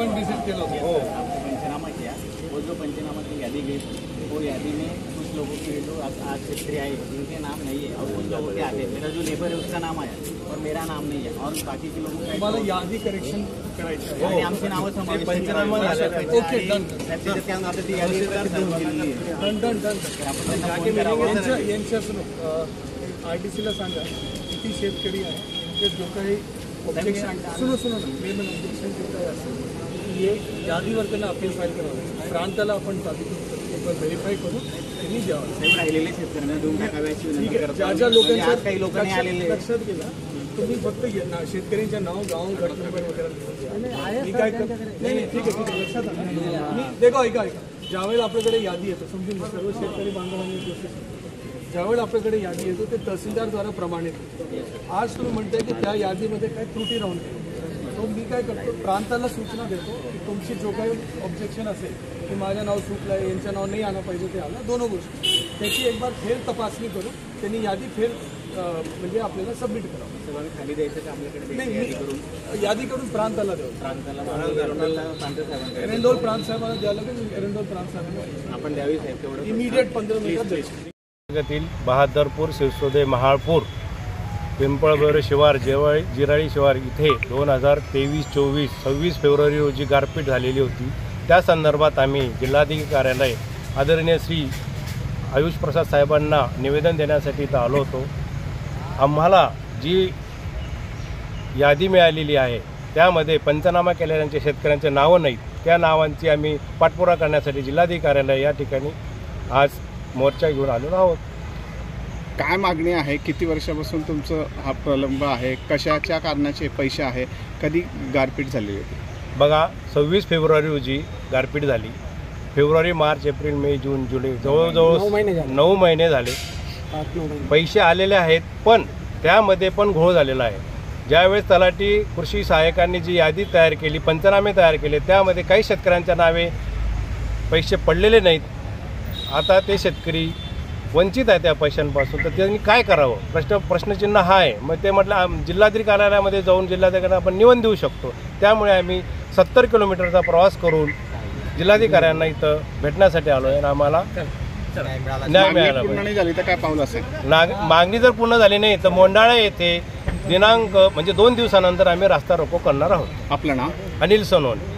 Point visit केला होता। हो, आपने पंचनामा किया, वो जो पंचनामा की यादी गई वो यादी में कुछ लोगों के जो आज क्षेत्रीय आए जिनके नाम नहीं है और कुछ लोगों के आगे मेरा जो लेबर है उसका नाम आया और मेरा नाम नहीं है और बाकी के लोगों का मला यादी करेक्शन करायचं आहे आणि आमची नावं समाविष्ट पंचनामा झालं। ओके डन त्याच्यात आता ती यादी डन डन डन आपण त्यांना फोन करावा। यांच्या आरटीसीला सांगा किती शेतकरी आहे यांचे जो काही ऑब्जेक्शन सुनो ना मेन ऑब्जेक्शन जो काही असेल हे यादीवर त्यांना अपील फाईल करावं। प्रांताला आपण व्हेरीफाय करू त्यांनी द्यावं। राहिलेले शेतकऱ्यांना देऊन टाकाव्याची ठीक विनंती आहे, करतो। ज्या ज्या लोकांच्या काही लोक नाही आलेले लक्षात घ्या तुम्ही फक्त शेतकऱ्यांच्या नाव गाव गट नंबर वगैरे मी काय नाही ठीक आहे लक्षात आलं मी देखो ऐका ज्यावेळेला आपल्याकडे यादी येतो समजून सर्व शेतकरी बांधवांनी गोष्टी ज्यावेळेला आपल्याकडे यादी येतो ते तहसीलदारद्वारा प्रमाणित होतं। आज तुम्ही म्हणताय की त्या यादीमध्ये काही त्रुटी राहून गेली तो मी काय करतो प्रांताला सूचना देतो की तुमची जो काही ऑब्जेक्शन असेल की माझं नाव चुकलं आहे यांचं नाव नाही आलं पाहिजे ते आलं दोन गोष्टी त्याची एक बार फेर तपासणी करू त्यांनी यादी फेर म्हणजे आपल्याला सबमिट करावं। सगळं खाली द्यायचं का आपल्याकडे नाही यादी करून प्रांताला देऊ एरंडोल प्रांत साहेबांना द्यायला लागेल एरंडोल प्रांत साहेबांना आपण द्यावी साहेब तेवढं इमिडिएट 15 मिनिटात द्यायची। बहादरपूर शिवसोदे महाळपूर पिंपळबोरे शिवार जिराळी शिवार इथे 2023-24 26 फेब्रुवारी रोजी गारपीट झालेली होती। त्या संदर्भात आम्ही जिल्हाधिकारी कार्यालय आदरणीय श्री आयुष प्रसाद साहेबांना निवेदन देण्यासाठी इथं आलो होतो। आम्हाला जी यादी मिळालेली आहे त्यामध्ये पंचनामा केलेल्यांच्या शेतकऱ्यांचे नावं नाहीत, त्या नावांची आम्ही पाठपुरावा करण्यासाठी जिल्हाधिकारी कार्यालय या ठिकाणी आज मोर्चा घेऊन आलेलो आहोत। काय मागणी आहे? किती वर्षापासून तुमचं हा प्रलंब आहे? कशाच्या कारणाचे पैसे आहे? कधी गारपीट झाली होती? बघा 26 फेब्रुवारी रोजी गारपीट झाली। फेब्रुवारी मार्च एप्रिल मे जून जुलै जवळजवळ 9 महिने झाले। पैसे आलेले आहेत पण त्यामध्ये पण घोळ झालेला आहे। ज्यावेळेस तलाठी कृषी सहाय्यकांनी जी यादी तयार केली पंचनामे तयार केले त्यामध्ये काही शेतकऱ्यांच्या नावे पैसे पडलेले नाहीत। आता ते शेतकरी वंचित आहे त्या पैशांपासून तर त्यांनी काय करावं प्रश्नचिन्ह हा आहे। मग ते म्हटलं जिल्हाधिकारी कार्यालयामध्ये जाऊन जिल्हाधिकाऱ्यांना आपण निवेदन देऊ शकतो। त्यामुळे आम्ही 70 किलोमीटरचा प्रवास करून जिल्हाधिकाऱ्यांना इथं भेटण्यासाठी आलो आहे आणि आम्हाला न्याय मिळाला पूर्ण नाही झाली तर काय पाऊल असेल? मागणी जर पूर्ण झाली नाही तर मोंडाळा येथे दिनांक म्हणजे 2 दिवसानंतर आम्ही रास्ता रोको करणार आहोत। आपलं नाव? अनिल सोनवणे।